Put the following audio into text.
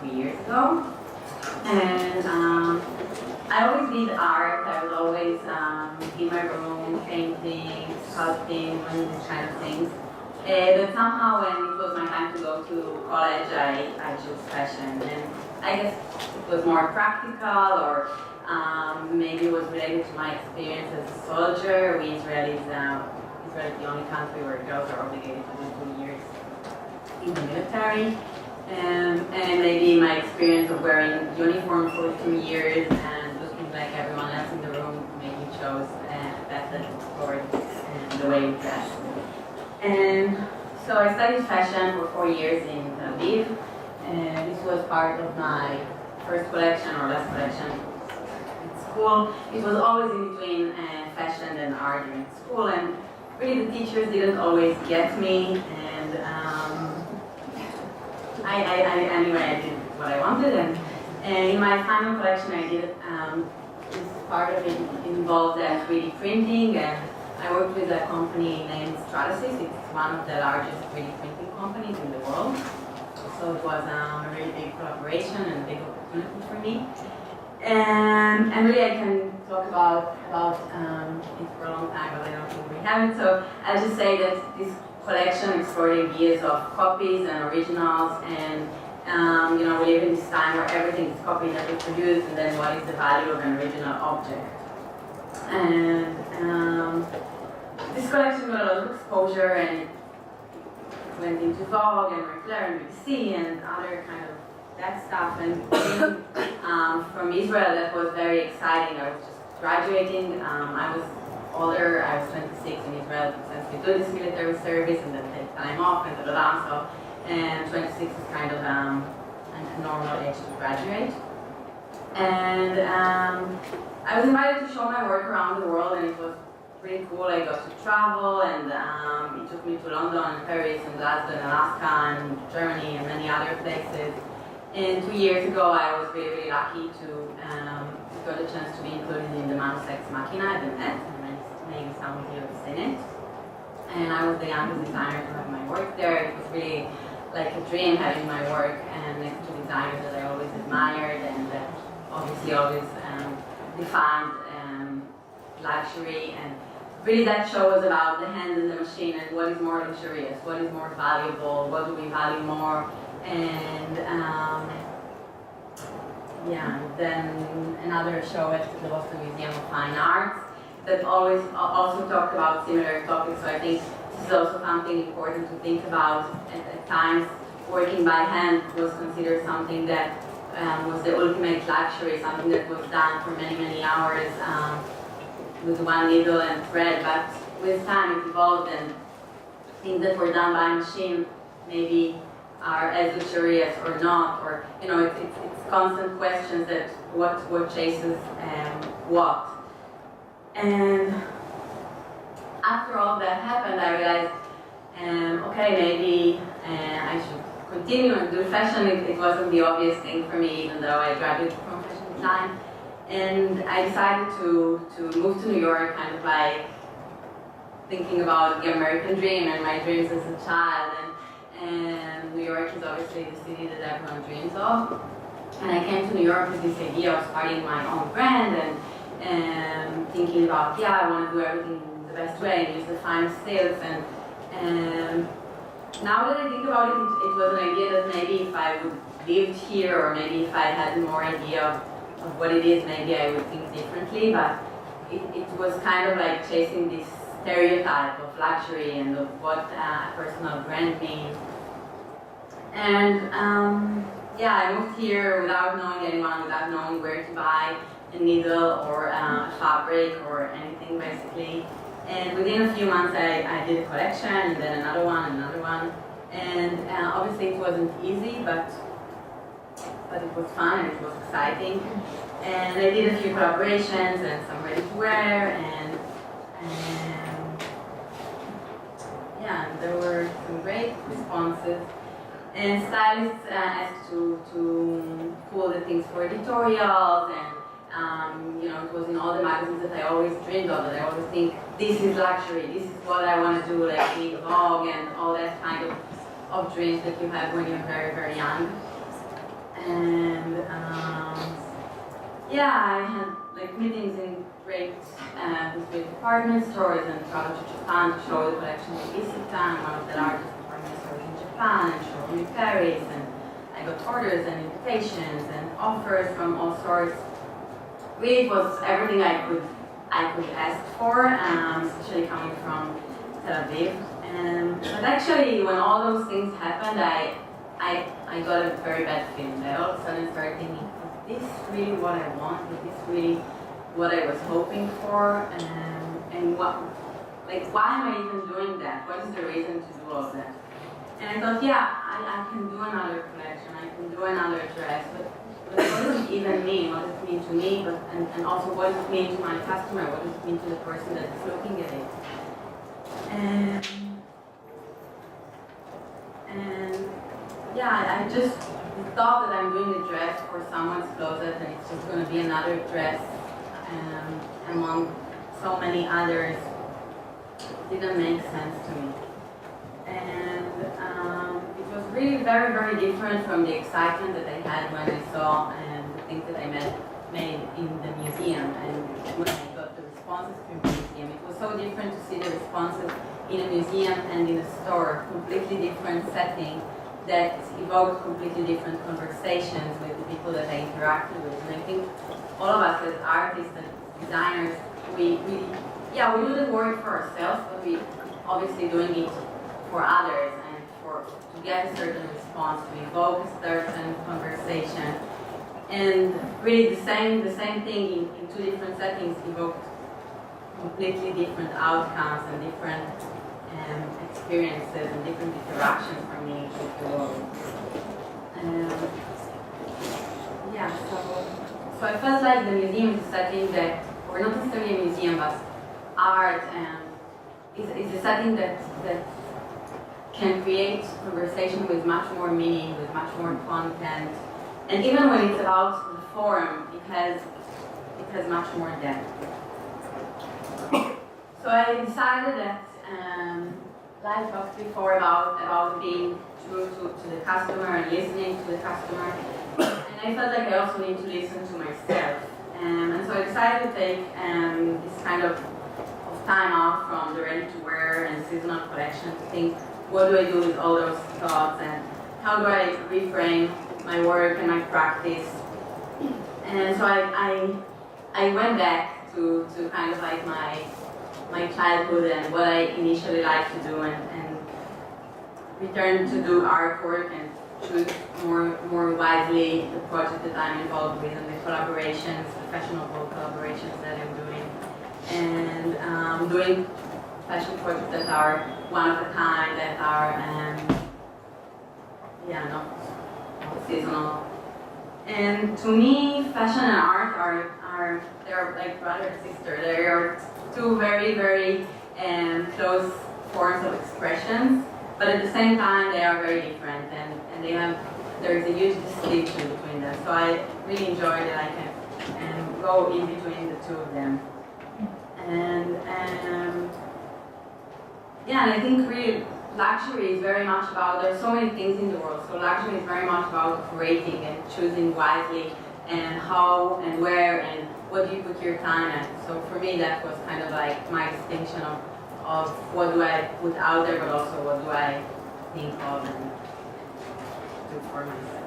2 years ago. And I always did art. I was always in my room, painting, sculpting, and these kind of things. But somehow when it was my time to go to college, I chose fashion. And I guess it was more practical, or maybe it was related to my experience as a soldier. Israel is the only country where girls are obligated to do 2 years in the military. And maybe my experience of wearing uniform for 2 years and looking like everyone else in the room maybe chose that toward the way we dress. And so I studied fashion for 4 years in Tel Aviv, and this was part of my first collection or last collection at school. It was always in between fashion and art in school, and really the teachers didn't always get me, and anyway, I did what I wanted, and in my final collection I did, this part of it involved 3D printing, and I worked with a company named Stratasys. It's one of the largest 3D printing companies in the world. So it was a really big collaboration and a big opportunity for me. And really I can talk about it for a long time, but I don't think we have it. So I'll just say that this collection explored ideas of copies and originals, and we live in this time where everything is copied and reproduced, and then what is the value of an original object. And this collection got a lot of exposure, and it went into Vogue and Marie Claire and BBC and other kind of that stuff. And from Israel, that was very exciting. I was just graduating. I was older. I was 26 in Israel, since we do this military service and then take time off and blah. So, and 26 is kind of a normal age to graduate. And I was invited to show my work around the world, and it was pretty cool. I got to travel, and it took me to London and Paris and Glasgow and Alaska and Germany and many other places. And 2 years ago, I was really, really lucky to got a chance to be included in the Manus Ex Machina, the Met, and maybe some of you have seen it. And I was the youngest designer to have my work there. It was really like a dream having my work next to designers that I always admired and that obviously always defined luxury. And really that show was about the hand and the machine and what is more luxurious, what is more valuable, what do we value more. And then another show at the Boston Museum of Fine Arts that always also talked about similar topics. So I think this is also something important to think about. At times, working by hand was considered something that was the ultimate luxury, something that was done for many, many hours with one needle and thread. But with time, it evolved, and things that were done by machine maybe are as luxurious or not, or it's constant questions that what chases what. And after all that happened, I realized, okay, maybe I should continue and do fashion. It wasn't the obvious thing for me, even though I graduated from fashion design. And I decided to move to New York, kind of like thinking about the American dream and my dreams as a child. And New York is obviously the city that everyone dreams of. And I came to New York with this idea of starting my own brand and thinking about, I want to do everything the best way and use the finest skills. And now that I think about it, it was an idea that maybe if I would lived here, or maybe if I had more idea of what it is, maybe I would think differently. But it was kind of like chasing this stereotype of luxury and of what a personal brand means. And I moved here without knowing anyone, without knowing where to buy a needle or a fabric or anything basically. And within a few months I did a collection, and then another one, and obviously it wasn't easy, but it was fun and it was exciting. And I did a few collaborations and some ready to wear, and there were some great responses. And stylists asked to pull the things for editorials, and it was in all the magazines that I always dreamed of, that I always think, this is luxury, this is what I want to do, like being Vogue and all that kind of dreams that you have when you're very, very young. And yeah, I had like meetings in great with department stores and traveled to Japan to show the collection to Isetan, one of the largest department stores in Japan, and showed in Paris. And I got orders and invitations and offers from all sorts. Really, it was everything I could ask for, especially coming from Tel Aviv. But actually, when all those things happened, I got a very bad feeling. I all of a sudden started thinking, is this really what I want? Is this really what I was hoping for? And what, like, why am I even doing that? What is the reason to do all that? And I thought, yeah, I can do another collection, I can do another dress, but what does it even mean? What does it mean to me? And also, what does it mean to my customer? What does it mean to the person that is looking at it? And yeah, I just thought that I'm doing a dress for someone's closet, and it's just going to be another dress among so many others. It didn't make sense to me. And it was really very, very different from the excitement that I had when I saw the things that I made in the museum and when I got the responses from the museum. It was so different to see the responses in a museum and in a store, completely different setting that evoked completely different conversations with the people that I interacted with. And I think all of us as artists and designers, we do the work for ourselves, but we obviously doing it for others and to get a certain response, to evoke a certain conversation. And really the same thing in two different settings evoked completely different outcomes and different experiences and different interactions for me with the world. So I felt like the museum is a setting that, or not necessarily a museum, but art is a setting that can create conversation with much more meaning, with much more content, and even when it's about the form, it has much more depth. So I decided that, like I talked before about being true to the customer and listening to the customer, and I felt like I also need to listen to myself. And so I decided to take this kind of time out from the ready-to-wear and seasonal collection to think, what do I do with all those thoughts, and how do I reframe my work and my practice? And so I went back to kind of like my childhood and what I initially liked to do, and returned to do artwork and choose more wisely the project that I'm involved with and the collaborations, the fashionable collaborations that I'm doing, and doing fashion projects that are one of a kind, that are not seasonal. And to me, fashion and art are they're like brother and sister. They are two very, very close forms of expressions, but at the same time they are very different, and there's a huge distinction between them. So I really enjoy that I can go in between the two of them. And I think really luxury is very much about, there's so many things in the world, so luxury is very much about creating and choosing wisely and how and where and what do you put your time at. So for me that was kind of like my distinction of what do I put out there, but also what do I think of and do for myself.